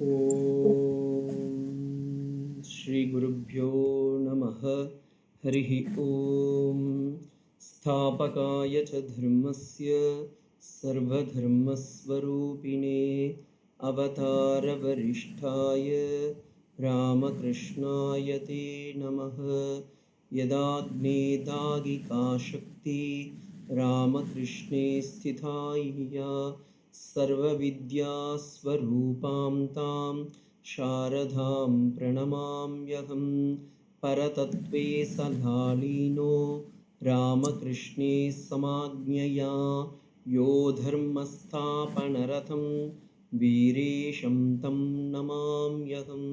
Om Shri Gurubhyo Namaha Harihi Om Sthapakaya cha dharmasya sarvadharmasvarupine avatara varishtaya Ramakrishnaya te namaha yadagni dagika shakti Ramakrishne sthithaya सर्वविद्यास्वरूपां तां शारदां प्रणमाम्यहं परतत्त्वे सलालीनो रामकृष्णे समाज्ञया यो धर्मस्थापनरतं वीरेशं तं नमाम्यहं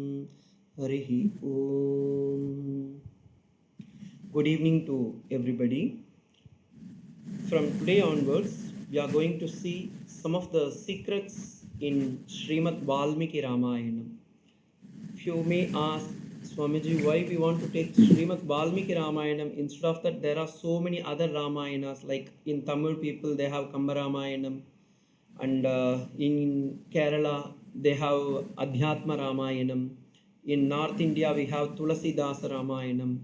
हरिः ओम. Good evening to everybody. From today onwards, we are going to see some of the secrets in Srimad Valmiki Ramayanam. If you may ask, Swamiji, why we want to take Srimad Valmiki Ramayanam? Instead of that, there are so many other Ramayanas, like in Tamil people, they have Kamba Ramayanam, and in Kerala, they have Adhyatma Ramayanam. In North India, we have Tulasidasa Ramayanam.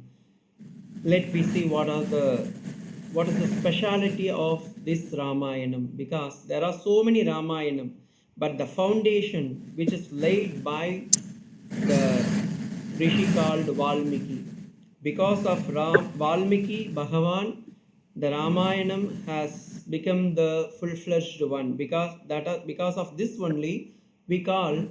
Let me see what is the speciality of this Ramayanam, because there are so many Ramayanam, but the foundation which is laid by the Rishi called Valmiki. Because of Valmiki Bhagavan, the Ramayanam has become the full-fledged one. Because of this only, we call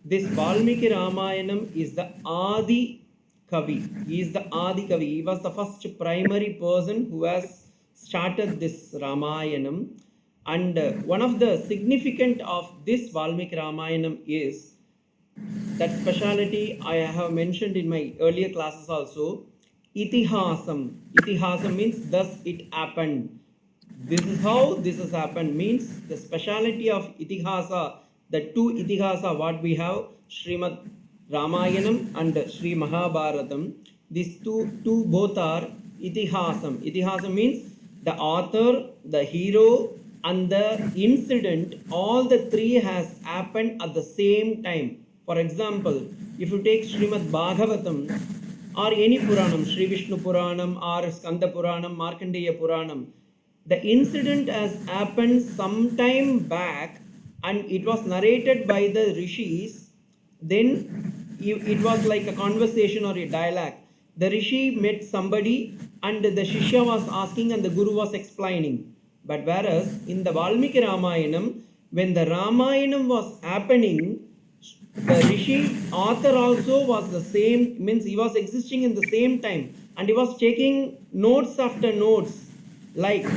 this Valmiki Ramayanam is the Adi Kavi. He is the Adi Kavi. He was the first primary person who has started this Ramayanam. And one of the significant of this Valmiki Ramayanam is that speciality I have mentioned in my earlier classes also. Itihasam. Itihasam means thus it happened. This is how this has happened, means the speciality of Itihasa, the two Itihasa what we have, Srimad Ramayanam and Sri Mahabharatam. These two both are Itihasam. Itihasam means the author, the hero and the incident, all the three has happened at the same time. For example, if you take Srimad Bhagavatam or any Puranam, Sri Vishnu Puranam or Skanda Puranam, Markandeya Puranam, the incident has happened some time back and it was narrated by the rishis. Then it was like a conversation or a dialogue. The rishi met somebody and the shishya was asking and the guru was explaining. But whereas in the Valmiki Ramayanam, when the Ramayanam was happening, the rishi author also was the same, means he was existing in the same time and he was taking notes after notes. Like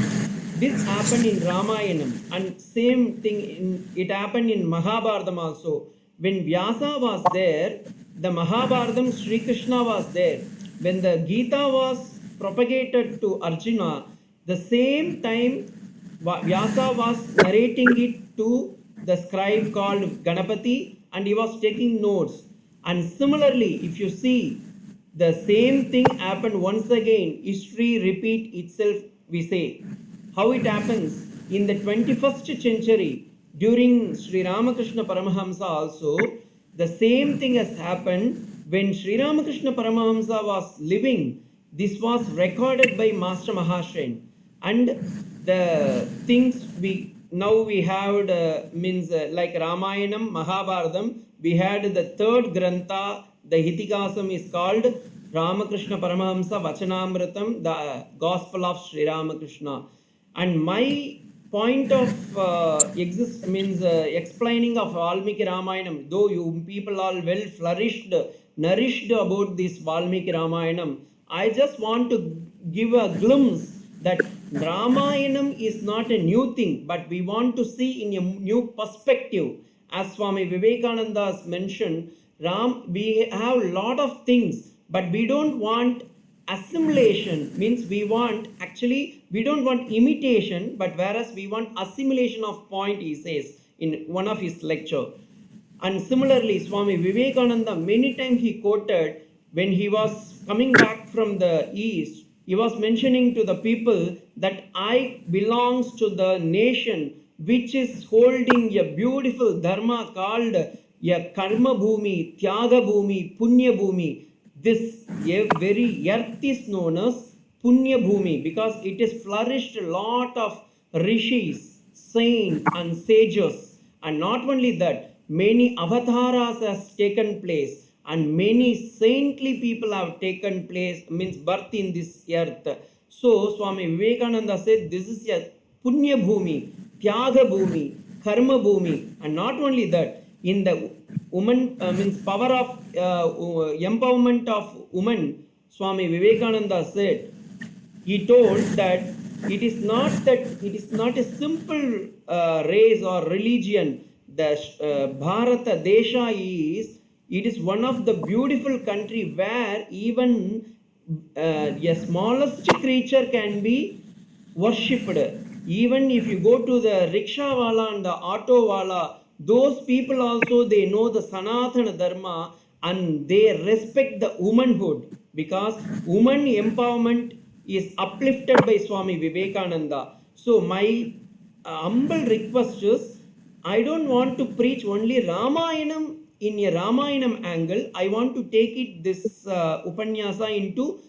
this happened in Ramayanam, and same thing it happened in Mahabharatam also. When Vyasa was there, the Mahabharatam Sri Krishna was there. When the Gita was propagated to Arjuna, the same time Vyasa was narrating it to the scribe called Ganapati and he was taking notes. And similarly, if you see, the same thing happened once again. History repeat itself, we say. How it happens in the 21st century, during Sri Ramakrishna Paramahamsa also, the same thing has happened when Sri Ramakrishna Paramahamsa was living. This was recorded by Master Mahashayan. And the things we have like Ramayanam, Mahabharatam, we had the third Grantha, the Hitikasam is called Ramakrishna Paramahamsa Vachanamritam, the Gospel of Sri Ramakrishna. And my point of explaining of Valmiki Ramayanam, though you people are well nourished about this Valmiki Ramayanam, I just want to give a glimpse that Ramayanam is not a new thing, but we want to see in a new perspective. As Swami Vivekananda has mentioned, we have a lot of things, but we don't want assimilation, means we don't want imitation, but whereas we want assimilation of point, he says in one of his lecture. And similarly, Swami Vivekananda, many times he quoted, when he was coming back from the east, he was mentioning to the people that I belongs to the nation which is holding a beautiful dharma called a karma bhumi, tyaga bhumi, punya bhumi. This very earth is known as punya bhumi because it has flourished a lot of rishis, saints and sages. And not only that, many avatars has taken place and many saintly people have taken place, means birth in this earth. So Swami Vivekananda said this is a punya bhumi, tyaga bhumi, karma bhumi. And not only that, in the woman means power of empowerment of woman, Swami Vivekananda said, he told that it is not a simple race or religion. The Bharata Desha it is one of the beautiful country where even a smallest creature can be worshipped. Even if you go to the rickshaw wala and the auto wala, those people also they know the Sanatana Dharma and they respect the womanhood because woman empowerment is uplifted by Swami Vivekananda. So my humble request is, I don't want to preach only Ramayanam in a Ramayanam angle. I want to take it this Upanyasa into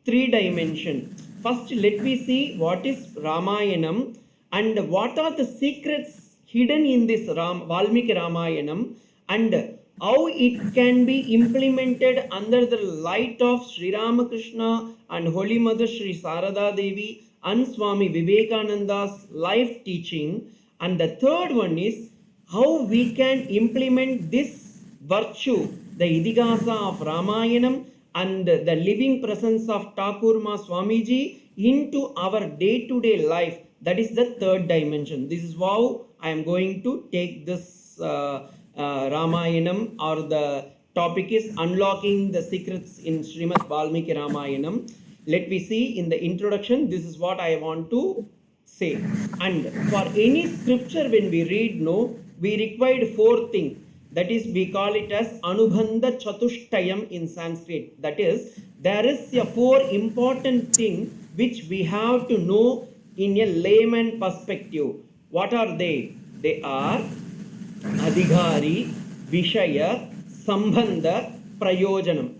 3 dimensions. First, let me see what is Ramayanam and what are the secrets hidden in this Valmiki Ramayanam and how it can be implemented under the light of Sri Ramakrishna and Holy Mother Sri Sarada Devi and Swami Vivekananda's life teaching. And the third one is how we can implement this virtue, the Idigasa of Ramayanam and the living presence of Thakurma Swamiji into our day-to-day life. That is the third dimension. This is how I am going to take this Ramayanam, or the topic is unlocking the secrets in Srimad Valmiki Ramayanam. Let me see in the introduction, this is what I want to say. And for any scripture when we read, no, we required 4 things. That is, we call it as Anubandha Chatushtayam in Sanskrit. That is, there is a 4 important things which we have to know in a layman perspective. What are they? They are Adhigari, Vishaya, Sambandha, Prayojanam.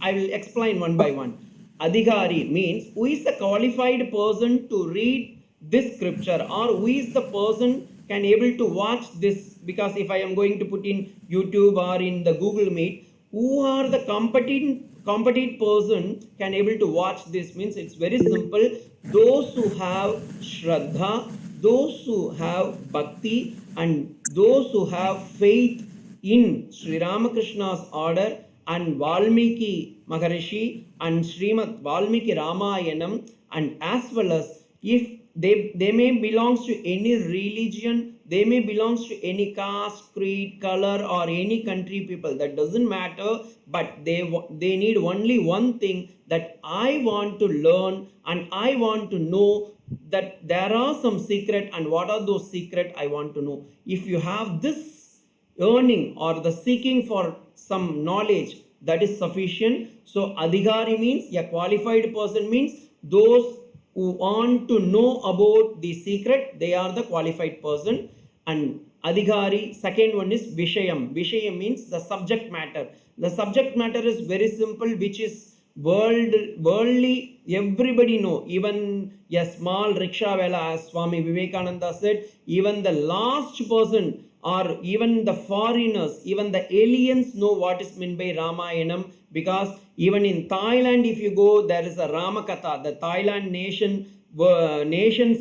I will explain one by one. Adhigari means who is the qualified person to read this scripture, or who is the person can able to watch this, because if I am going to put in YouTube or in the Google Meet, who are the competent person can able to watch this, means it's very simple. Those who have Shraddha, those who have Bhakti and those who have faith in Sri Ramakrishna's order and Valmiki Maharishi and Srimad Valmiki Ramayanam, and as well as if they may belongs to any religion, they may belongs to any caste, creed, color or any country people, that doesn't matter, but they need only one thing, that I want to learn and I want to know that there are some secret, and what are those secret I want to know. If you have this yearning or the seeking for some knowledge, that is sufficient. So Adhigari means a qualified person, means those who want to know about the secret, they are the qualified person. And Adhigari, second one is Vishayam. Vishayam means the subject matter. The subject matter is very simple, which is worldly, everybody know. Even a small rickshaw wala, as Swami Vivekananda said, even the last person or even the foreigners, even the aliens know what is meant by Ramayanam, because even in Thailand, if you go, there is a Ramakatha. The Thailand nation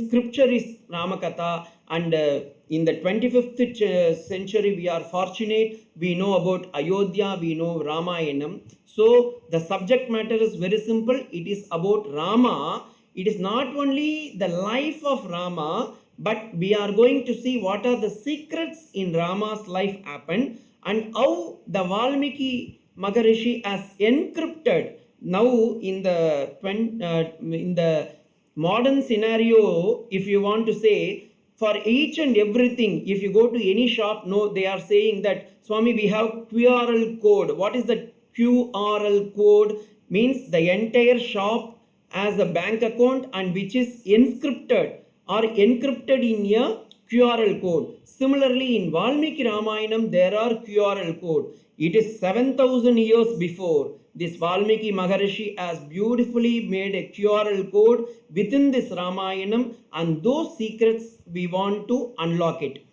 scripture is Ramakatha, and in the 25th century, we are fortunate, we know about Ayodhya, we know Ramayanam. So the subject matter is very simple, it is about Rama. It is not only the life of Rama, but we are going to see what are the secrets in Rama's life happened, and how the Valmiki Maharishi has encrypted. Now in the modern scenario, if you want to say, for each and everything, if you go to any shop, no, they are saying that, Swami, we have QRL code. What is the QRL code? Means the entire shop has a bank account and which is encrypted or encrypted in a QRL code. Similarly, in Valmiki Ramayanam, there are QRL code. It is 7,000 years before. This Valmiki Maharishi has beautifully made a QRL code within this Ramayanam, and those secrets we want to unlock it.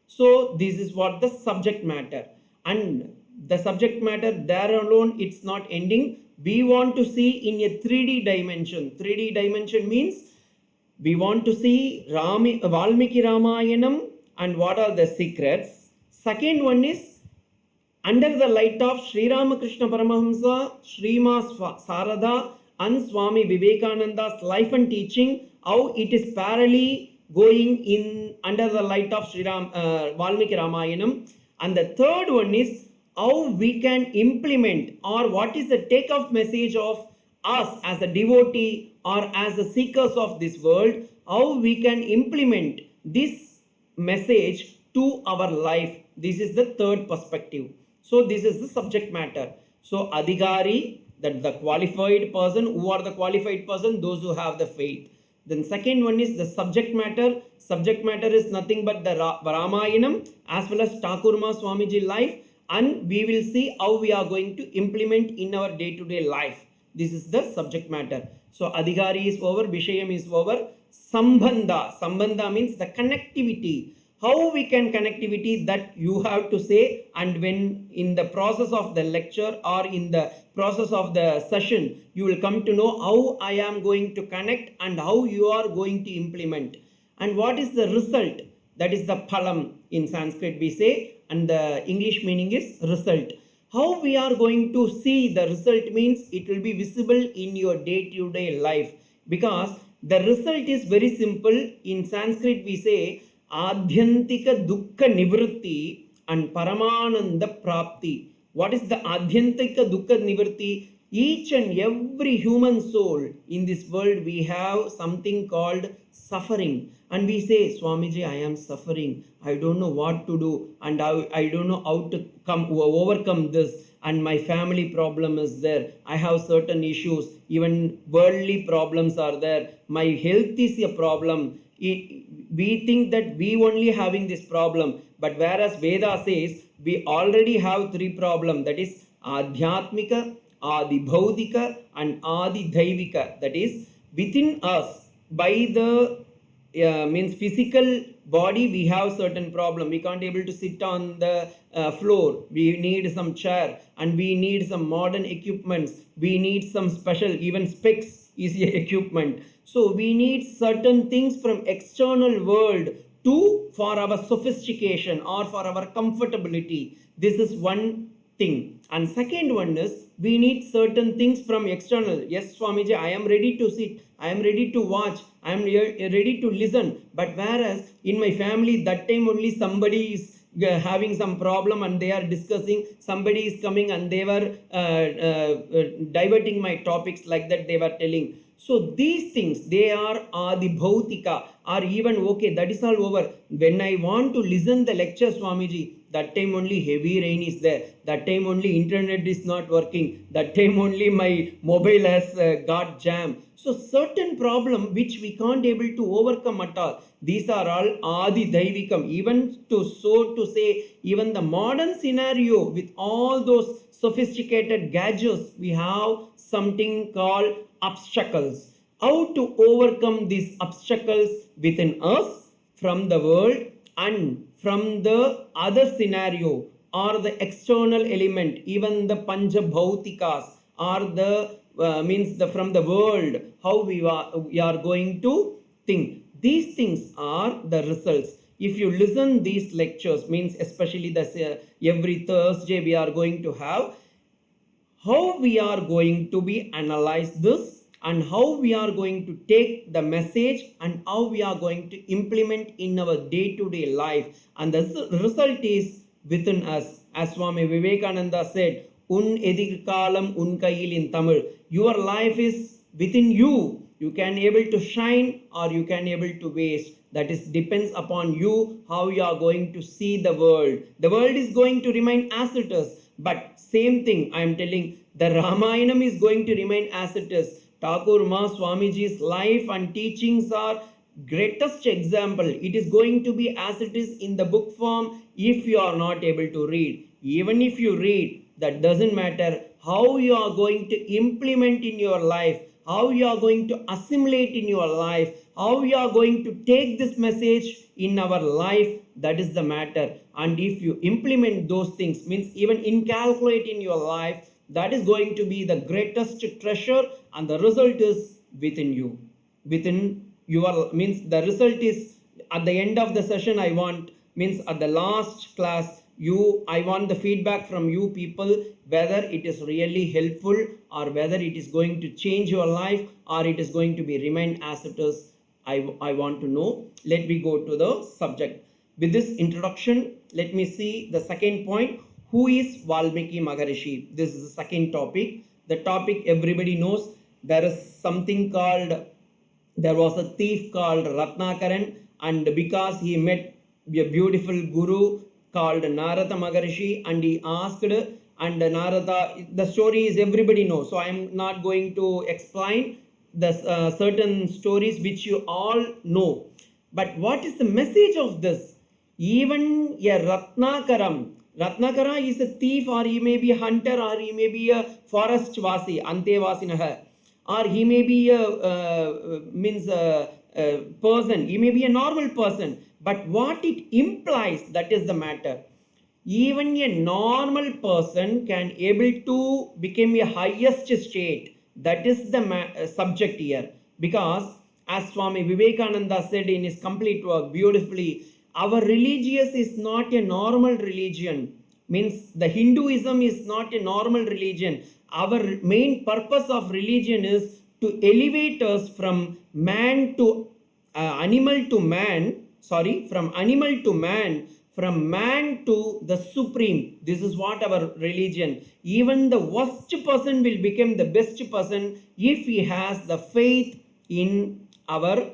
So this is what the subject matter, and the subject matter there alone, it's not ending. We want to see in a 3D dimension. 3D dimension means we want to see Valmiki Ramayanam and what are the secrets. Second one is under the light of Sri Ramakrishna Paramahamsa, Srimad Sarada and Swami Vivekananda's life and teaching, how it is parallelly going in under the light of Valmiki Ramayanam. And the third one is how we can implement, or what is the take-off message of us as a devotee or as the seekers of this world, how we can implement this message to our life. This is the third perspective. So this is the subject matter. So Adhikari, that the qualified person. Who are the qualified person? Those who have the faith. Then second one is the subject matter. Subject matter is nothing but the Ramayanam as well as Thakurma Swamiji life, and we will see how we are going to implement in our day-to-day life. This is the subject matter. So Adhikari is over, Vishayam is over. Sambandha. Sambandha means the connectivity. How we can connectivity, that you have to say, and when in the process of the lecture or in the process of the session, you will come to know how I am going to connect and how you are going to implement. And what is the result? That is the phalam in Sanskrit we say, and the English meaning is result. How we are going to see the result means it will be visible in your day-to-day life, because the result is very simple. In Sanskrit we say Adhyantika Dukkha Nivritti and Paramananda Prapti. What is the Adhyantika Dukkha Nivritti? Each and every human soul in this world, we have something called suffering. And we say, Swamiji, I am suffering. I don't know what to do. And I don't know how to overcome this. And my family problem is there. I have certain issues. Even worldly problems are there. My health is a problem. We think that we only having this problem, but whereas Veda says we already have three problems, that is Adhyatmika, Adi Bhaudika and Adi Daivika. That is within us, by the means physical body we have certain problem. We can't able to sit on the floor. We need some chair and we need some modern equipments. We need some special, even specs is equipment. So we need certain things from external world for our sophistication or for our comfortability. This is one thing. And second one is we need certain things from external. Yes, Swamiji, I am ready to sit. I am ready to watch. I am ready to listen. But whereas in my family, that time only somebody is having some problem and they are discussing, somebody is coming and they were diverting my topics, like that they were telling. So these things, they are Adi Bhautika, or even okay, that is all over. When I want to listen the lecture, Swamiji, that time only heavy rain is there. That time only internet is not working. That time only my mobile has got jam. So certain problem which we can't able to overcome at all. These are all Adi Daivikam. Even so to say, even the modern scenario with all those sophisticated gadgets, we have something called obstacles. How to overcome these obstacles within us, from the world and from the other scenario or the external element, even the Pancha Bhautikas or the from the world, how we are going to think. These things are the results. If you listen these lectures, means especially every Thursday we are going to have, how we are going to be analyze this, and how we are going to take the message and how we are going to implement in our day-to-day life. And the result is within us. As Swami Vivekananda said, Un edirkalam un kayil in Tamil. Your life is within you. You can able to shine or you can able to waste. That is depends upon you, how you are going to see the world. The world is going to remain as it is. But same thing I am telling, the Ramayanam is going to remain as it is. Thakur Ma Swamiji's life and teachings are greatest example. It is going to be as it is in the book form if you are not able to read. Even if you read, that doesn't matter. How you are going to implement in your life, how you are going to assimilate in your life, how you are going to take this message in our life, that is the matter. And if you implement those things, means even incalculate in your life, that is going to be the greatest treasure, and the result is within you. Within your, means the result is at the end of the session. I want, means at the last class, I want the feedback from you people, whether it is really helpful or whether it is going to change your life or it is going to be remain as it is. I want to know. Let me go to the subject. With this introduction, let me see the second point. Who is Valmiki Maharishi? This is the second topic. The topic everybody knows. There is something called, there was a thief called Ratnakaran, and because he met a beautiful guru called Narada Maharishi, and he asked, and Narada, the story is everybody knows, so I am not going to explain the certain stories which you all know. But what is the message of this? Even a Ratnakara is a thief, or he may be a hunter, or he may be a forest vasi, Antevasinaha, or he may be a person, he may be a normal person. But what it implies, that is the matter. Even a normal person can able to become a highest state. That is the subject here. Because as Swami Vivekananda said in his complete work beautifully, our religious is not a normal religion. Means the Hinduism is not a normal religion. Our main purpose of religion is to elevate us from man to animal to man, from animal to man, from man to the supreme. This is what our religion. Even the worst person will become the best person if he has the faith in our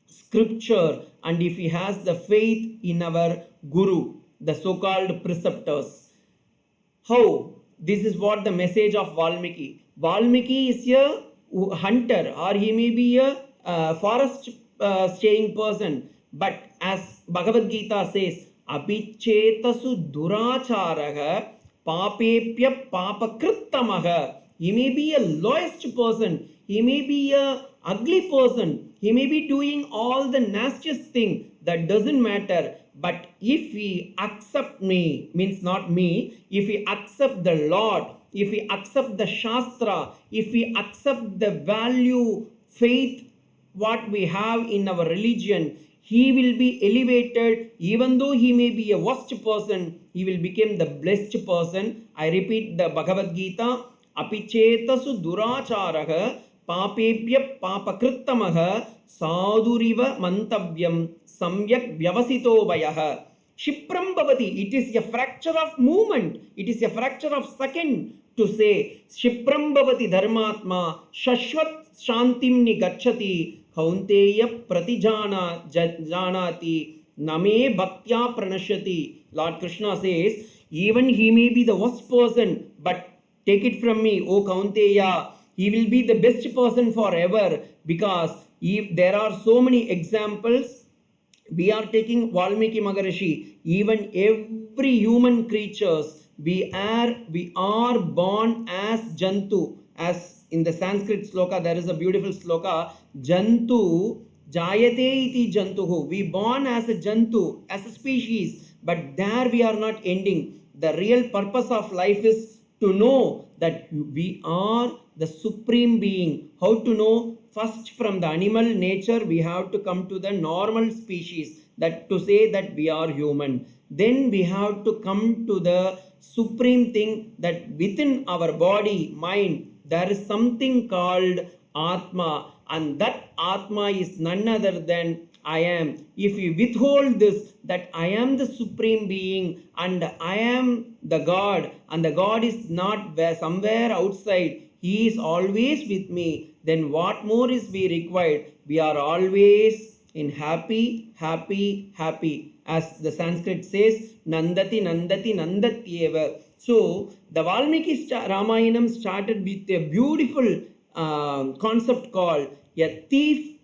scripture and if he has the faith in our guru, the so-called preceptors. How? This is what the message of Valmiki. Valmiki is a hunter, or he may be a forest staying person. But as Bhagavad Gita says, Abhichetasu duracharaha papepya papakrittamaha. He may be a lowest person. He may be a ugly person. He may be doing all the nastiest thing. That doesn't matter. But if he accept me, means not me, if he accept the Lord, if he accept the Shastra, if we accept the value, faith, what we have in our religion, he will be elevated. Even though he may be a worst person, he will become the blessed person. I repeat the Bhagavad Gita. Apichetasu duracharaha papebhya papakrittamaha saduriva mantavyam samyak vyavasito vayaha. Shipram bhavati. It is a fracture of movement. It is a fracture of second to say Shipram bhavati dharmatma shashvat shantim nigachati kaunteya pratijana janati name bhaktya pranashati. Lord Krishna says, even he may be the worst person, but take it from me, O Kaunteya, he will be the best person forever, because if there are so many examples. We are taking Valmiki Maharishi. Even every human creatures, we are born as Jantu. As in the Sanskrit sloka, there is a beautiful sloka, Jantu Jayate iti Jantuhu. We born as a Jantu, as a species, but there we are not ending. The real purpose of life is to know that we are the supreme being. How to know? First, from the animal nature, we have to come to the normal species, that to say that we are human. Then we have to come to the supreme thing, that within our body, mind, there is something called Atma, and that Atma is none other than I am. If we withhold this, that I am the supreme being and I am the God, and the God is not somewhere outside, he is always with me, then what more is we required? We are always in happy. As the Sanskrit says, Nandati, Nandati, Nandatyeva. So, the Valmiki Ramayanam started with a beautiful concept called a thief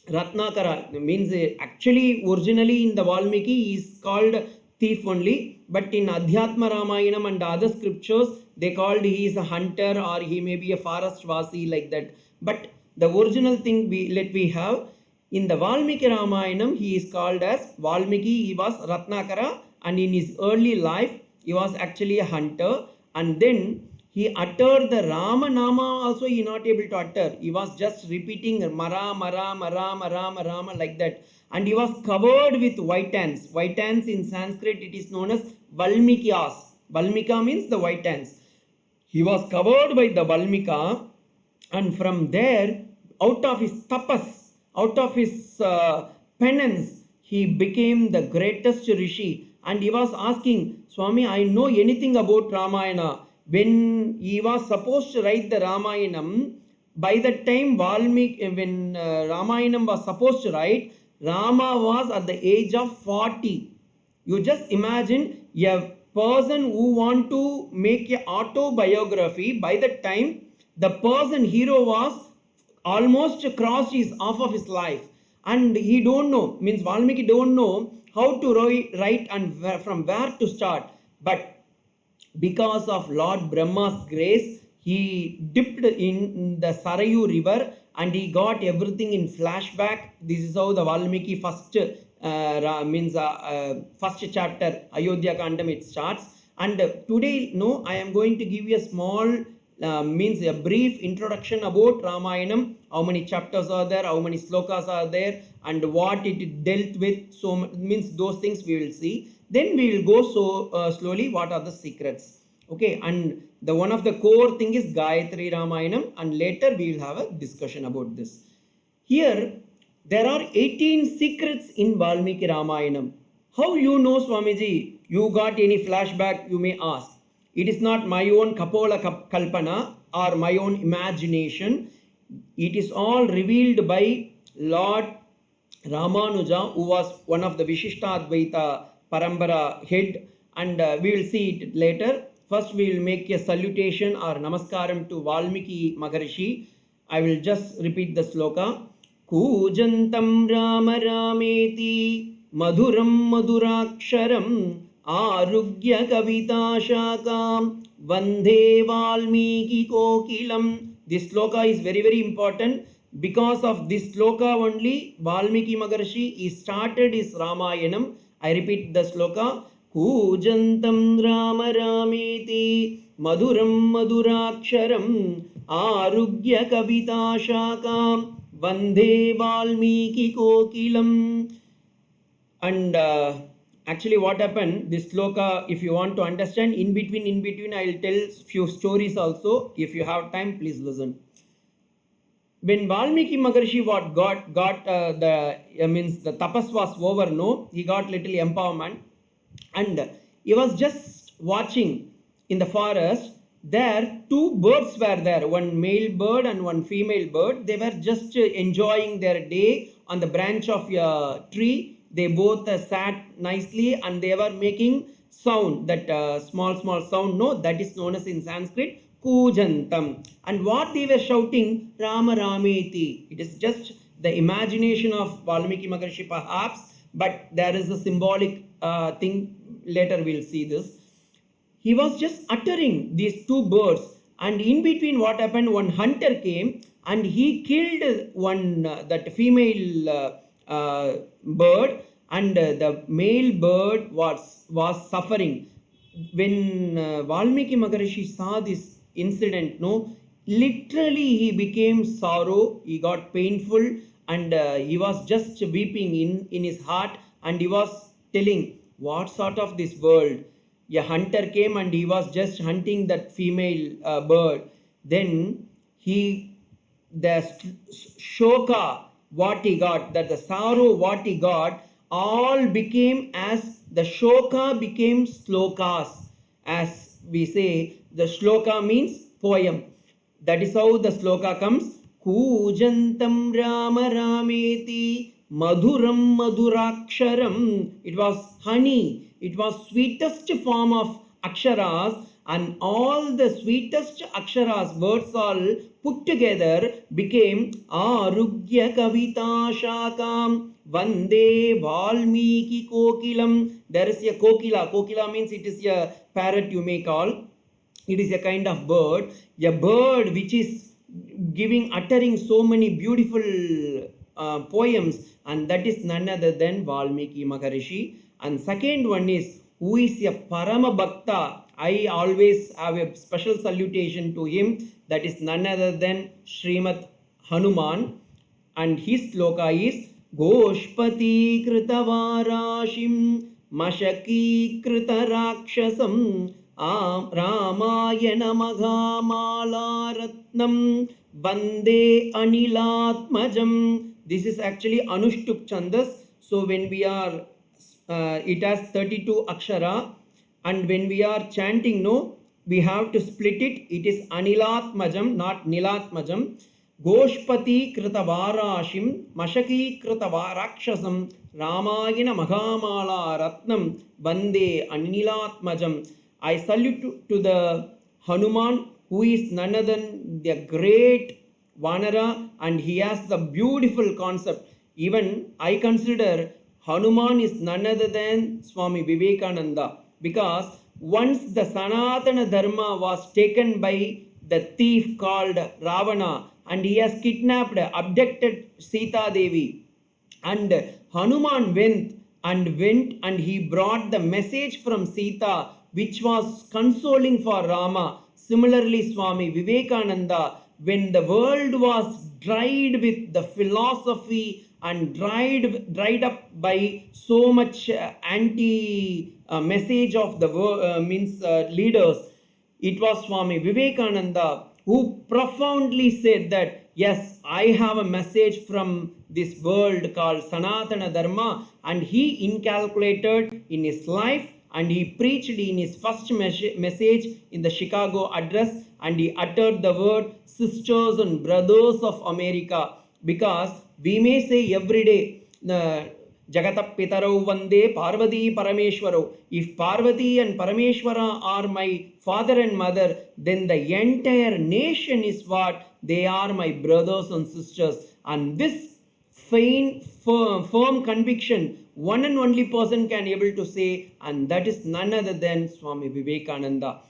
Ratnakara means actually originally in the Valmiki is called thief only, but in Adhyatma Ramayanam and other scriptures they called he is a hunter or he may be a forest vasi like that. But the original thing we have in the Valmiki Ramayanam he is called as Valmiki. He was Ratnakara, and in his early life he was actually a hunter, and then he uttered the Rama Nama also he not able to utter. He was just repeating Mara, Mara, Mara, Mara, Rama like that. And he was covered with white ants. White ants in Sanskrit it is known as Valmikyas. Valmika means the white ants. He was covered by the Valmika, and from there, out of his tapas, out of his penance, he became the greatest rishi. And he was asking, Swami, I know anything about Ramayana. When he was supposed to write the Ramayanam, by the time Valmiki, when Ramayanam was supposed to write, Rama was at the age of 40. You just imagine a person who want to make a autobiography, by the time the person hero was almost crossed his half of his life, and he don't know, means Valmiki don't know how to write and from where to start. But because of Lord Brahma's grace, he dipped in the Sarayu river and he got everything in flashback. This is how the Valmiki first first chapter Ayodhya Kandam it starts. And today, no, I am going to give you a small means a brief introduction about Ramayanam. How many chapters are there? How many slokas are there? And what it dealt with? So means those things we will see. Then we will go slowly. What are the secrets? Okay, and the one of the core thing is Gayatri Ramayanam, and later we will have a discussion about this. Here there are 18 secrets in Valmiki Ramayanam. How you know, Swamiji? You got any flashback? You may ask. It is not my own Kapola Kalpana or my own imagination. It is all revealed by Lord Ramanuja, who was one of the Vishishtadvaita Parambara head, and we will see it later. First, we will make a salutation or namaskaram to Valmiki Maharishi. I will just repeat the sloka. Kujantam Rama Rameti Madhuram Madhuraksharam Arugya Kavita Shakam Vande Valmiki Kokilam. This sloka is very, very important. Because of this sloka only, Valmiki Maharishi started his Ramayanam. I repeat the sloka. Kujantam Rama Rameti Madhuram Madhuraksharam Arugya Kavita Shakam Vande Valmiki Kokilam. And actually what happened, this sloka, if you want to understand, in between I will tell few stories also. If you have time, please listen. When Valmiki Maharishi got the means the tapas was over, no, he got little empowerment, and he was just watching in the forest. There two birds were there, one male bird and one female bird. They were just enjoying their day on the branch of a tree. They both sat nicely and they were making sound, that small sound, no, that is known as in Sanskrit Kujantam. And what they were shouting, Rama Rameti. It is just the imagination of Valmiki Maharishi perhaps, but there is a symbolic thing. Later we'll see this. He was just uttering these two birds, and in between what happened, one hunter came and he killed one that female bird, and the male bird was suffering. When Valmiki Maharishi saw this incident, no, literally he became sorrow, he got painful, and he was just weeping in his heart, and he was telling, what sort of this world? A hunter came and he was just hunting that female bird. Then the shoka what he got, that the sorrow what he got, all became as the shoka became slokas. As we say, the shloka means poem. That is how the sloka comes. Kujantam Rama Rameti Madhuram Madhuraksharam. It was honey. It was sweetest form of aksharas, and all the sweetest aksharas, words all put together became Arugya Kavita Shakam Vande Valmiki Kokilam. There is a kokila. Kokila means it is a parrot, you may call. It is a kind of bird, a bird which is uttering so many beautiful poems, and that is none other than Valmiki Maharishi. And second one is, who is a Parama Bhakta. I always have a special salutation to him. That is none other than Srimad Hanuman. And his sloka is Goshpati Kritavarashim Mashaki Kritarakshasam Ramayana Mahamala Ratnam Vande Anilatmajam. This is actually Anushtup Chandas. So when we are, it has 32 Akshara, and when we are chanting, no, we have to split it. It is Anilatmajam, not Nilatmajam. Goshpati Kritavarashim Mashaki Kritavarakshasam Ramayana Mahamala Ratnam Vande Anilatmajam. I salute to the Hanuman, who is none other than the great Vanara, and he has the beautiful concept. Even I consider Hanuman is none other than Swami Vivekananda, because once the Sanatana Dharma was taken by the thief called Ravana, and he has kidnapped, abducted Sita Devi, and Hanuman went and he brought the message from Sita, which was consoling for Rama. Similarly, Swami Vivekananda, when the world was dried with the philosophy and dried up by so much anti message of the leaders, it was Swami Vivekananda who profoundly said that, yes, I have a message from this world called Sanatana Dharma, and he inculcated in his life, and he preached in his first message in the Chicago address, and he uttered the word sisters and brothers of America, because we may say every day, Jagatap Pitarau Vande Parvati Parameshwaro. If Parvati and Parameshwara are my father and mother, then the entire nation is what? They are my brothers and sisters. And this firm conviction, one and only person can able to say, and that is none other than Swami Vivekananda.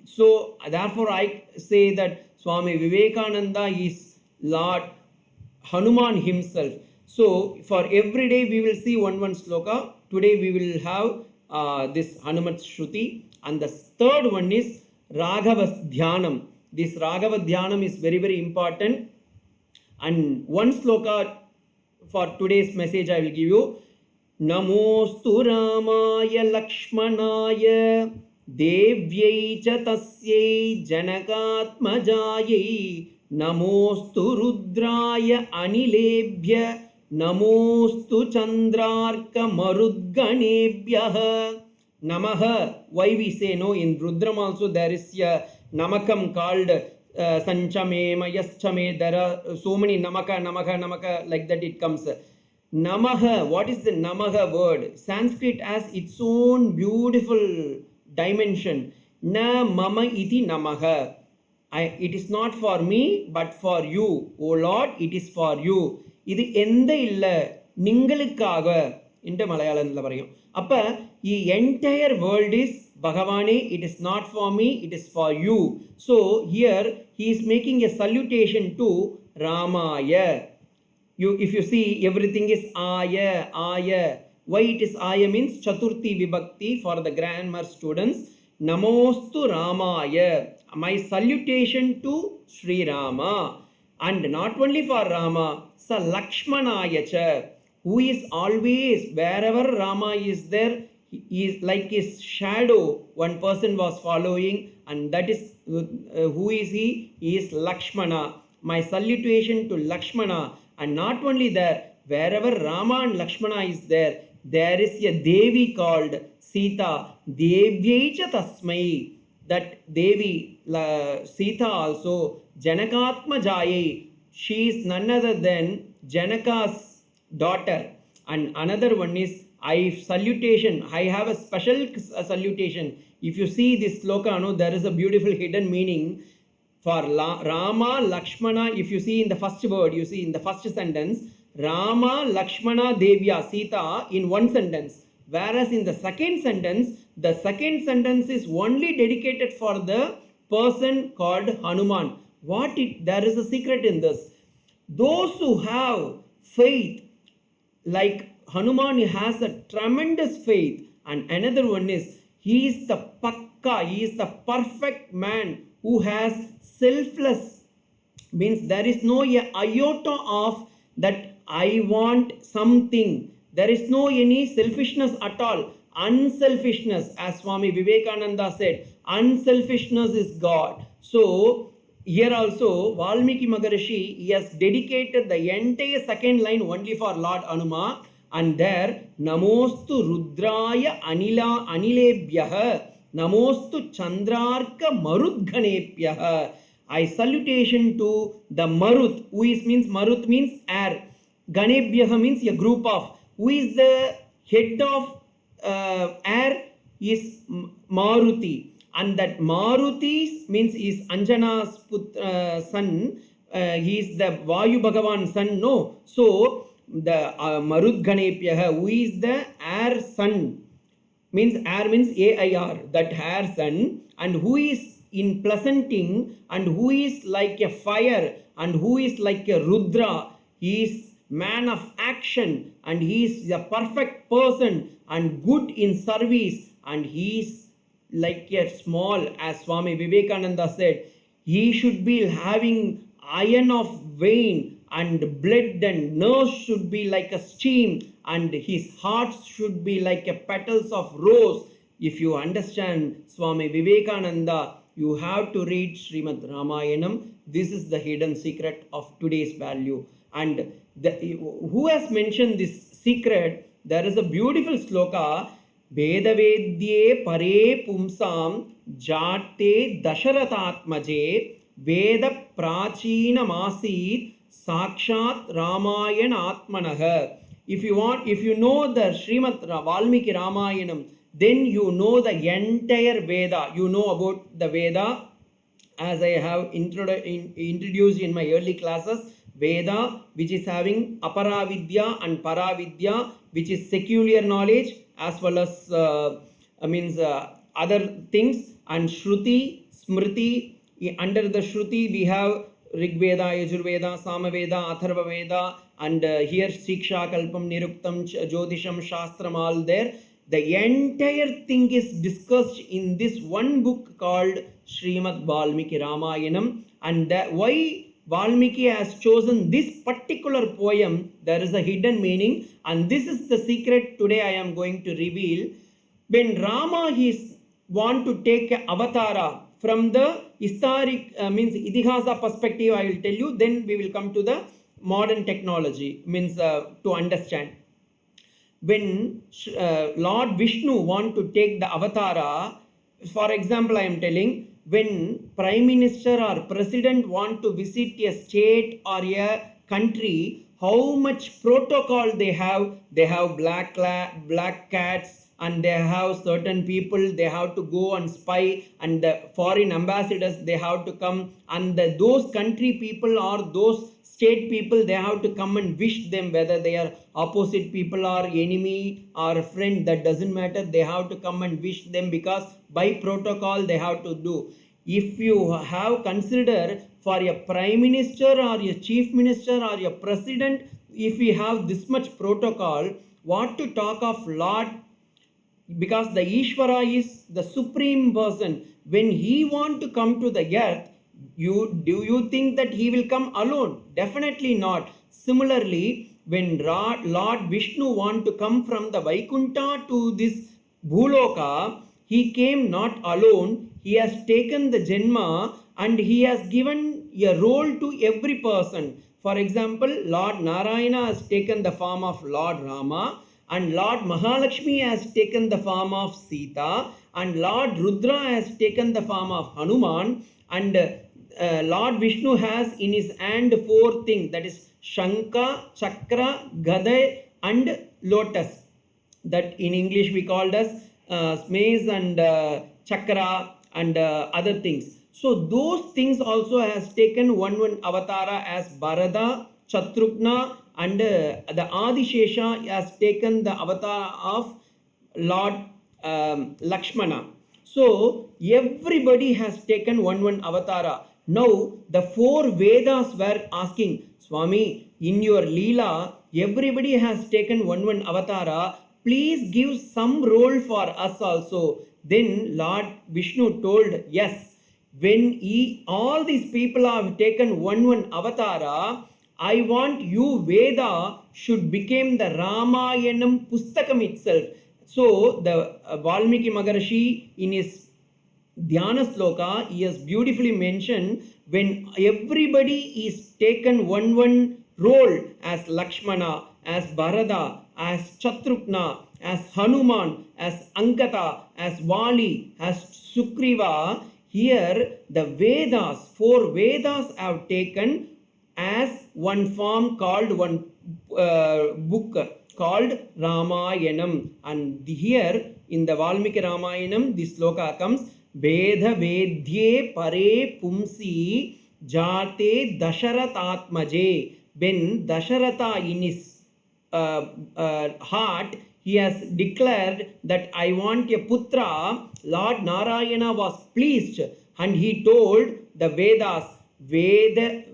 So therefore I say that Swami Vivekananda is Lord Hanuman himself. So for every day we will see one sloka. Today we will have this Hanumat Shruti, and the third one is Raghava Dhyanam. This Raghava Dhyanam is very, very important, and one sloka for today's message I will give you. Namostu Ramaya Lakshmanaya Devyai cha tasyai Janakatmajayai Namostu Rudraya Anilebhya Namostu Chandrarka Marudganebhyah. Namaha. Why we say no? In Rudram also there is a namakam called Sanchame, Mayaschame. There are so many namaka, like that it comes. Namaha. What is the Namaha word? Sanskrit has its own beautiful dimension. Na mama iti Namaha. It is not for me, but for you. O Lord, it is for you. இது எந்த இல்லை நீங்களுக்காக இந்த மலையாளத்தில் வரையும். அப்ப the entire world is Bhagavane, it is not for me, it is for you. So here he is making a salutation to Ramaya. If you see, everything is Aya. Why it is Aya means Chaturthi Vibhakti for the grammar students. Namostu Ramaya. My salutation to Sri Rama. And not only for Rama, Sa Lakshmanaya cha, who is always, wherever Rama is there, he is like his shadow, one person was following, and that is, who is he? He is Lakshmana. My salutation to Lakshmana. And not only there, wherever Rama and Lakshmana is there, there is a Devi called Sita. Devyai cha tasmai. That Devi, Sita also, Janakatmajayai. She is none other than Janaka's daughter. And another one is I have a special salutation. If you see this sloka, no, there is a beautiful hidden meaning for Rama, Lakshmana. If you see in the first word, you see in the first sentence, Rama, Lakshmana, Devya, Sita in one sentence. Whereas in the second sentence is only dedicated for the person called Hanuman. There is a secret in this. Those who have faith, like Hanuman has a tremendous faith, and another one is he is the pakka, he is the perfect man who has selfless, means there is no iota of that I want something, there is no any selfishness at all, unselfishness, as Swami Vivekananda said, unselfishness is God. So here also Valmiki Maharishi, he has dedicated the entire second line only for Lord Hanuma, and there Namostu Rudraya Anilebhyah, Namostu Chandrarka Marudghanephyah. I salutation to the Marut, Marut means air. Ganebhyah means a group of. Who is the head of air is Maruti. And that Maruti means is Anjana's son. He is the Vayu Bhagavan son. No. So the Marudghanephyah, who is the air son, means air means AIR, that air son, and who is in pleasanting, and who is like a fire, and who is like a Rudra. He is man of action, and he is a perfect person and good in service, and he is like a small, as Swami Vivekananda said, he should be having iron of vein, and blood and nerves should be like a steam, and his heart should be like a petals of rose. If you understand Swami Vivekananda, you have to read Srimad Ramayanam. This is the hidden secret of today's value. And who has mentioned this secret? There is a beautiful sloka, Vedavedye pare pumsam jate dasharatatmaje Veda prachina masid sakshat Ramayana atmanaha. If you know the Srimad Valmiki Ramayanam, then you know the entire Veda. You know about the Veda, as I have introduced in my early classes. Veda, which is having Aparavidya and Paravidya, which is secular knowledge, as well as other things, and Shruti, Smriti. Under the Shruti we have Rig Veda, Yajurveda, Samaveda, Atharva Veda, and here Siksha, Kalpam, Niruktam, Jyotisham, Shastram, all there. The entire thing is discussed in this one book called Srimad Valmiki Ramayanam. And why Valmiki has chosen this particular poem, there is a hidden meaning, and this is the secret today I am going to reveal. When Rama want to take a avatara from the historic, Idihasa perspective, I will tell you, then we will come to the modern technology, to understand. When Lord Vishnu want to take the avatara, for example, I am telling, when Prime Minister or President want to visit a state or a country, how much protocol they have black cats, and they have certain people, they have to go and spy, and the foreign ambassadors, they have to come, and those country people or those state people, they have to come and wish them, whether they are opposite people or enemy or friend, that doesn't matter. They have to come and wish them, because by protocol they have to do. If you have considered for a prime minister or a chief minister or a president, if we have this much protocol, what to talk of Lord? Because the Ishvara is the supreme person. When he want to come to the earth, do you think that he will come alone? Definitely not. Similarly, when Lord Vishnu want to come from the Vaikunta to this Bhuloka, he came not alone. He has taken the Janma, and he has given a role to every person. For example, Lord Narayana has taken the form of Lord Rama, and Lord Mahalakshmi has taken the form of Sita, and Lord Rudra has taken the form of Hanuman, and Lord Vishnu has in his hand 4 things, that is Shankha, Chakra, Gada and Lotus. that in English we called as mace and chakra and other things. So those things also has taken one avatara as Bharata, Shatrugna, and the Adishesha has taken the avatar of Lord Lakshmana. So everybody has taken one avatara. Now the four Vedas were asking, Swami, in your Leela, everybody has taken one avatara. Please give some role for us also. Then Lord Vishnu told, yes, when all these people have taken one avatara, I want you Veda should become the Ramayanam Pustakam itself. So the Valmiki Maharishi in his Dhyana Sloka, he has beautifully mentioned when everybody is taken one role as Lakshmana, as Bharata, as Shatrugna, as Hanuman, as Ankata, as Vali, as Sugriva, here the Vedas, four Vedas have taken as one form called one book called Ramayanam. And here in the Valmiki Ramayanam, this sloka comes Veda Vedye Pare Pumsi Jate Dasharatatmaje. When Dasharatha in his heart, he has declared that I want a putra, Lord Narayana was pleased and he told the Vedas, Veda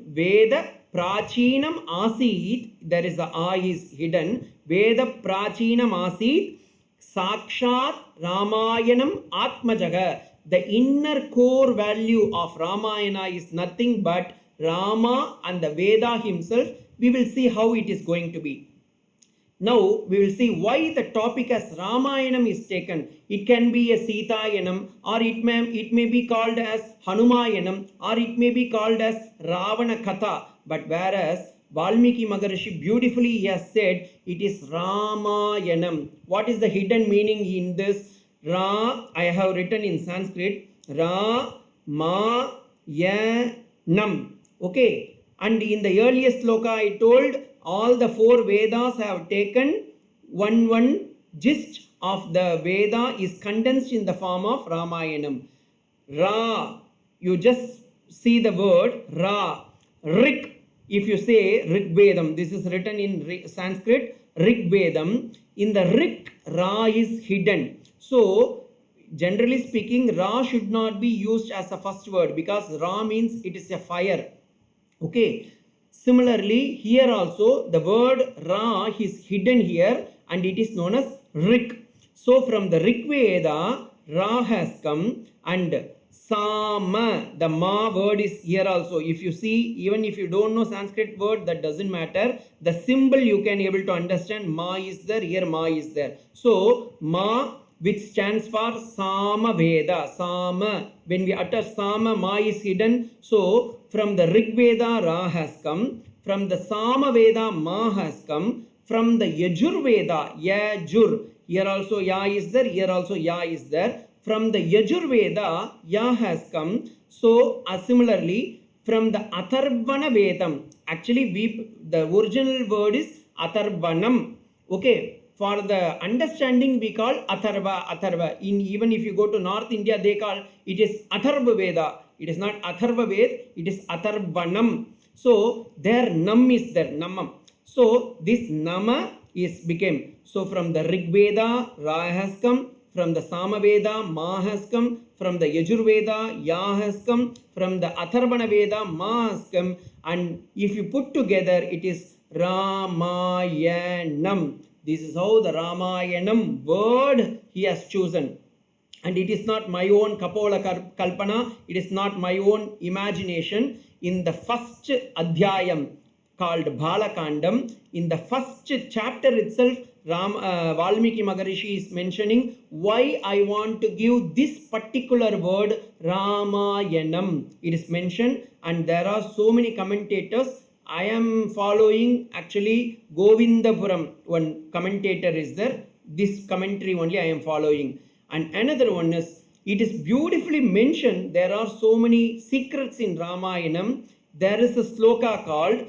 Prachinam Asit, there is the A is hidden, Veda Prachinam Asit, Sakshat Ramayanam Atmajaga. The inner core value of Ramayana is nothing but Rama and the Veda himself. We will see how it is going to be. Now we will see why the topic as Ramayanam is taken. It can be a Sitayanam, or it may be called as Hanumayanam, or it may be called as Ravana Katha. But whereas Valmiki Maharishi beautifully has said it is Ramayanam. What is the hidden meaning in this? Ra, I have written in Sanskrit, Ra, Ma, Ya, Nam. Okay. And in the earliest sloka I told all the four Vedas have taken one gist of the Veda is condensed in the form of Ramayanam. Ra, you just see the word Ra. Rik, if you say Rig Vedam, this is written in Sanskrit, Rig Vedam. In the Rik, Ra is hidden. So, generally speaking, Ra should not be used as a first word because Ra means it is a fire. Okay. Similarly, here also the word Ra is hidden here and it is known as Rik. So, from the Rig Veda, Ra has come and Sama, the Ma word is here also. If you see, even if you don't know Sanskrit word, that doesn't matter. The symbol you can able to understand. Ma is there, here Ma is there. So, Ma, which stands for Sama Veda. Sama, when we utter Sama, Ma is hidden. So, from the Rig Veda, Ra has come. From the Sama Veda, Ma has come. From the Yajur Veda, Yajur, here also Ya is there, here also Ya is there. From the Yajur Veda, Ya has come. So, similarly, from the Atharvana Vedam, actually the original word is Atharvanam. Okay, for the understanding we call Atharva. Even if you go to North India, they call it is Atharva Veda. It is not Atharva Ved, it is Atharvanam. So, there Nam is there, Namam. So, this Nama is became. So, from the Rig Veda, Ra has come. From the Sama Veda, Ma has come. From the Yajur Veda, Ya has come. From the Atharvana Veda, Ma has come. And if you put together, it is Ramayanam. This is how the Ramayanam word he has chosen. And it is not my own Kapola Kalpana. It is not my own imagination. In the first Adhyayam called Balakandam, in the first chapter itself, Valmiki Maharishi is mentioning why I want to give this particular word Ramayanam. It is mentioned and there are so many commentators. I am following actually Govindapuram. One commentator is there. This commentary only I am following. And another one is, it is beautifully mentioned. There are so many secrets in Ramayanam. There is a sloka called,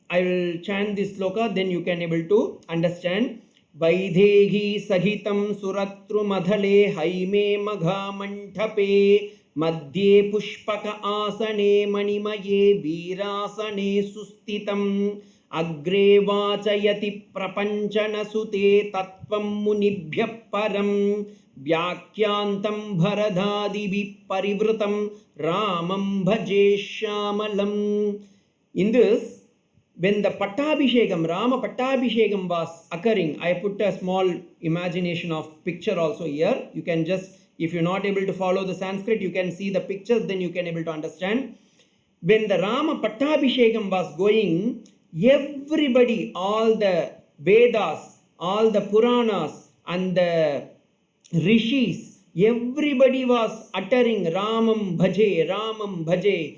I will chant this sloka, then you can able to understand. Vaidehi Sahitam Suratru Madhale Haime Magha Mantape Madhye Pushpaka Asane Manimaye Virasane Sustitam Agre Vachayati Prapanchana Sute Tattvam Munibhya Param Vyakyantam Bharadadibi Parivrutam Ramam Bhaje Shamalam. In this, when the Pattabhishekam, Rama Pattabhishekam was occurring, I put a small imagination of picture also here. You can just, if you're not able to follow the Sanskrit, you can see the pictures, then you can able to understand. When the Rama Pattabhishekam was going, everybody, all the Vedas, all the Puranas and the Rishis, everybody was uttering Ramam Bhaje,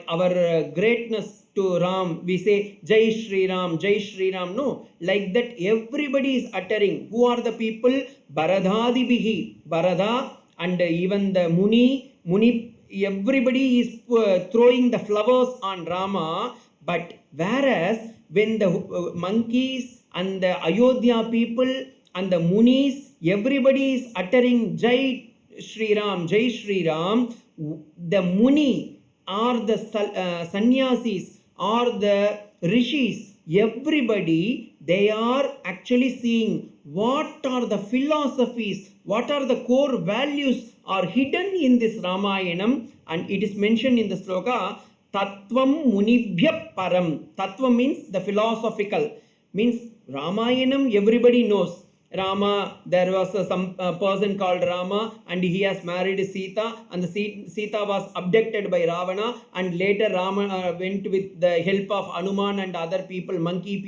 our greatness to Ram. We say Jai Shri Ram, Jai Shri Ram. No, like that everybody is uttering. Who are the people? Bharadadibihi, Bharada, and even the Muni, everybody is throwing the flowers on Rama. But whereas when the monkeys and the Ayodhya people and the Munis, everybody is uttering Jai Shri Ram, Jai Shri Ram, the Muni or the sannyasis or the rishis, everybody, they are actually seeing what are the philosophies, what are the core values are hidden in this Ramayanam, and it is mentioned in the sloka, Tattvam Munibhya Param. Tattva means the philosophical, means Ramayanam everybody knows. Rama, there was some person called Rama and he has married Sita, and the Sita was abducted by Ravana, and later Rama went with the help of Hanuman and other people, monkey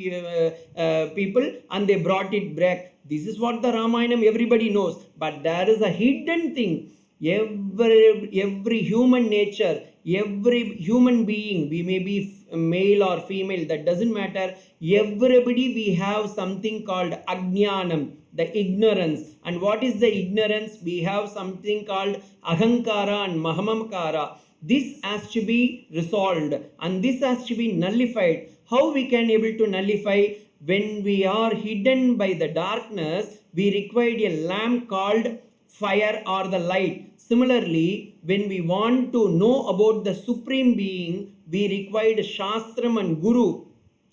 people, and they brought it back. This is what the Ramayanam everybody knows, but there is a hidden thing. Every human nature, every human being, we may be male or female, that doesn't matter. Everybody, we have something called Ajnanam, the ignorance. And what is the ignorance? We have something called Ahankara and Mahamamkara. This has to be resolved and this has to be nullified. How we can able to nullify? When we are hidden by the darkness, we require a lamp called fire or the light. Similarly, when we want to know about the Supreme Being, we required Shastram and Guru.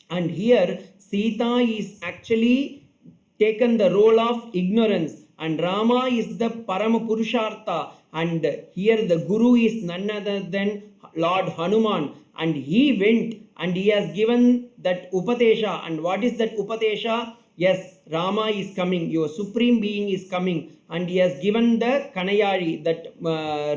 And here, Sita is actually taken the role of ignorance, and Rama is the Parama Purushartha, and here the Guru is none other than Lord Hanuman, and he went and he has given that Upadesha. And what is that Upadesha? Yes, Rama is coming, your Supreme Being is coming, and he has given the Kanayari, that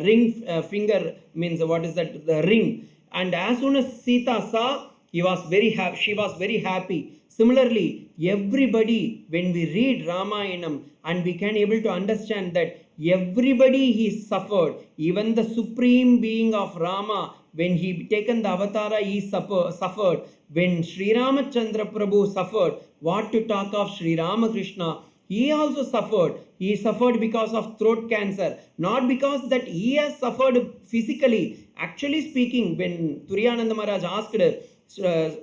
ring finger, means what is that? The ring. And as soon as Sita saw, she was very happy. Similarly, everybody, when we read Ramayanam, and we can able to understand that everybody he suffered, even the Supreme Being of Rama, when he taken the avatara, he suffered. When Sri Ramachandra Prabhu suffered, what to talk of Sri Ramakrishna? He also suffered. He suffered because of throat cancer, not because that he has suffered physically. Actually speaking, when Turiyananda Maharaj asked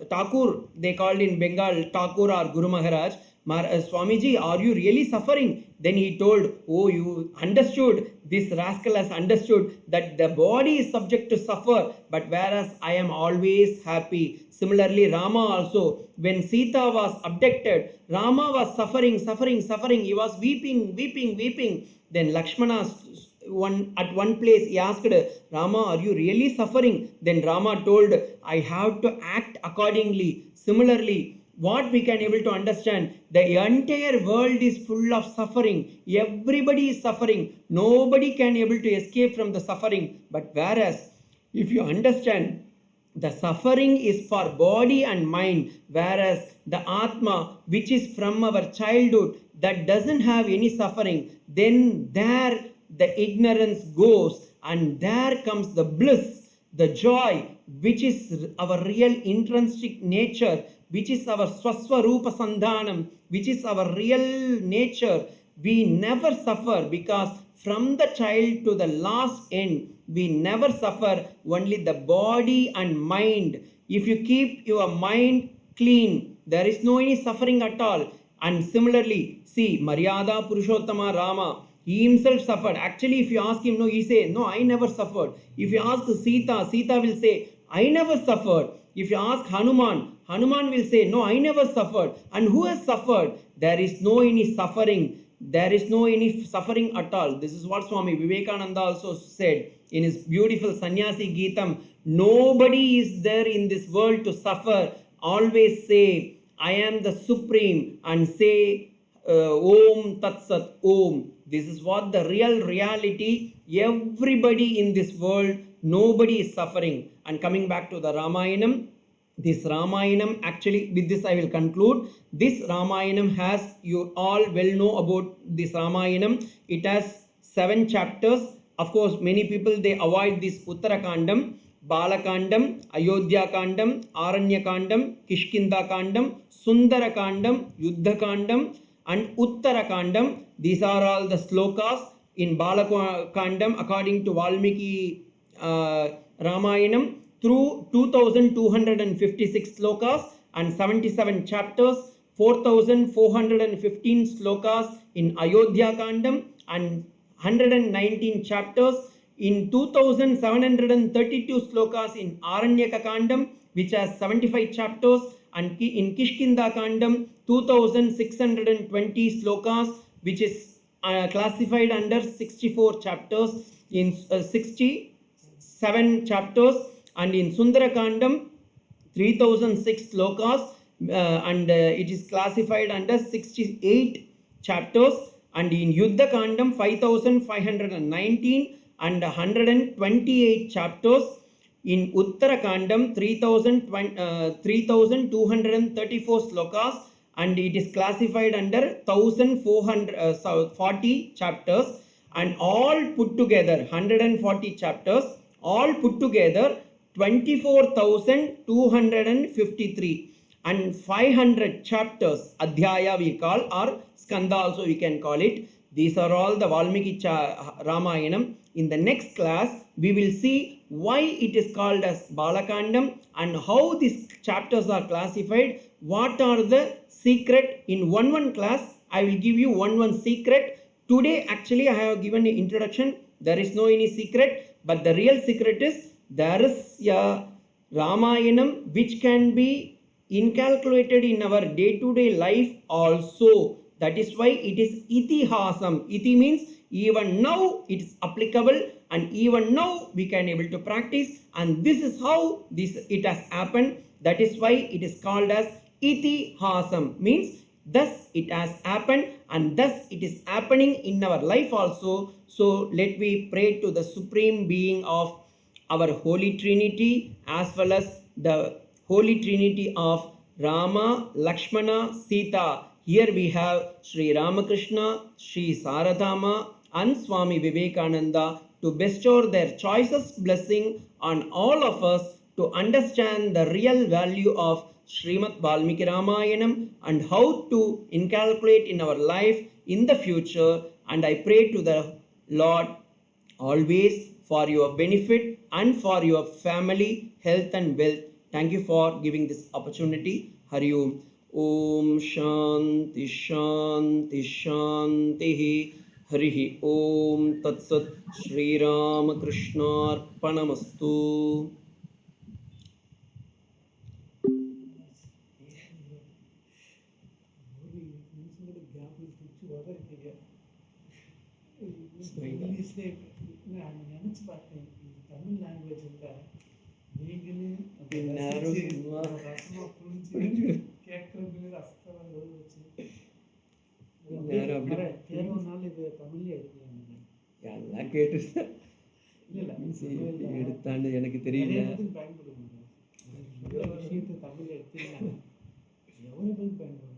Thakur, they called in Bengal Thakur or Guru Maharaj, Swamiji, are you really suffering? Then he told, oh, you understood, this rascal has understood that the body is subject to suffer, but whereas I am always happy. Similarly, Rama also, when Sita was abducted, Rama was suffering. He was weeping. Then Lakshmana, at one place, he asked, Rama, are you really suffering? Then Rama told, I have to act accordingly. Similarly, what we can able to understand, the entire world is full of suffering. Everybody is suffering. Nobody can able to escape from the suffering. But whereas, if you understand, the suffering is for body and mind, whereas the Atma, which is from our childhood, that doesn't have any suffering, then there the ignorance goes, and there comes the bliss, the joy, which is our real intrinsic nature, which is our Swaswarupa Sandhanam, which is our real nature. We never suffer because from the child to the last end, we never suffer, only the body and mind. If you keep your mind clean, there is no any suffering at all. And similarly, see, Maryada Purushottama Rama, he himself suffered. Actually, if you ask him, no, he say, no, I never suffered. If you ask Sita, Sita will say, I never suffered. If you ask Hanuman, Hanuman will say, no, I never suffered. And who has suffered? There is no any suffering. There is no any suffering at all. This is what Swami Vivekananda also said in his beautiful Sannyasi Geetam. Nobody is there in this world to suffer. Always say, I am the Supreme, and say, Om Tat Sat Om. This is what the real reality. Everybody in this world, nobody is suffering. And coming back to the Ramayanam, this Ramayanam, actually, with this I will conclude. This Ramayanam has, you all well know about this Ramayanam. It has 7 chapters. Of course, many people, they avoid this Uttarakandam, Balakandam, Ayodhya Kandam, Aranya Kandam, Kishkinda Kandam, Sundara Kandam, Yuddha Kandam, and Uttara Kandam. These are all the slokas in Balakandam according to Valmiki Ramayanam, through 2256 slokas and 77 chapters, 4415 slokas in Ayodhya Kandam, and 119 chapters in 2732 slokas in Aranyaka Kandam, which has 75 chapters, and in Kishkinda Kandam 2620 slokas, which is classified under 64 chapters in 67 chapters, and in Sundara Kandam 3006 slokas, and it is classified under 68 chapters, and in Yuddha Kandam 5519 and 128 chapters. In Uttara Kandam 3234 slokas, and it is classified under 1440 chapters, and all put together 140 chapters, all put together 24,253, and 500 chapters, Adhyaya we call, or Skanda also we can call it. These are all the Valmiki Ramayanam. In the next class, we will see why it is called as Balakandam and how these chapters are classified. What are the secret? In one class, I will give you one secret. Today, actually, I have given an introduction. There is no any secret, but the real secret is there is a Ramayanam which can be incalculated in our day-to-day life also. That is why it is itihasam. Iti means even now it is applicable, and even now we can able to practice, and this is how it has happened. That is why it is called as itihasam, means thus it has happened, and thus it is happening in our life also. So let me pray to the Supreme Being of our Holy Trinity, as well as the Holy Trinity of Rama, Lakshmana, Sita. Here we have Sri Ramakrishna, Sri Saradhama, and Swami Vivekananda to bestow their choicest blessing on all of us to understand the real value of Srimad Valmiki Ramayanam and how to inculcate in our life in the future. And I pray to the Lord always for your benefit and for your family, health and wealth. Thank you for giving this opportunity. Hari Om. Om Shanti Shanti Shanti. Hari Om Tat Sat. Sri Ramakrishna Arpanamastu. நினைச்சு பார்த்தேன் Tamil language இல்லை நீங்களே ரசமா புரிஞ்சு கேட்கறது ரசத்தை வச்சு தேர்வுனால இது தமிழ்ல எடுக்கலாம் எல்லாம் கேட்டு இல்லை எடுத்தாண்டு எனக்கு தெரியல பயன்படுங்க விஷயத்தை தமிழ் எடுத்தீங்கன்னா எவ்வளோ பேருக்கு பயன்படும்.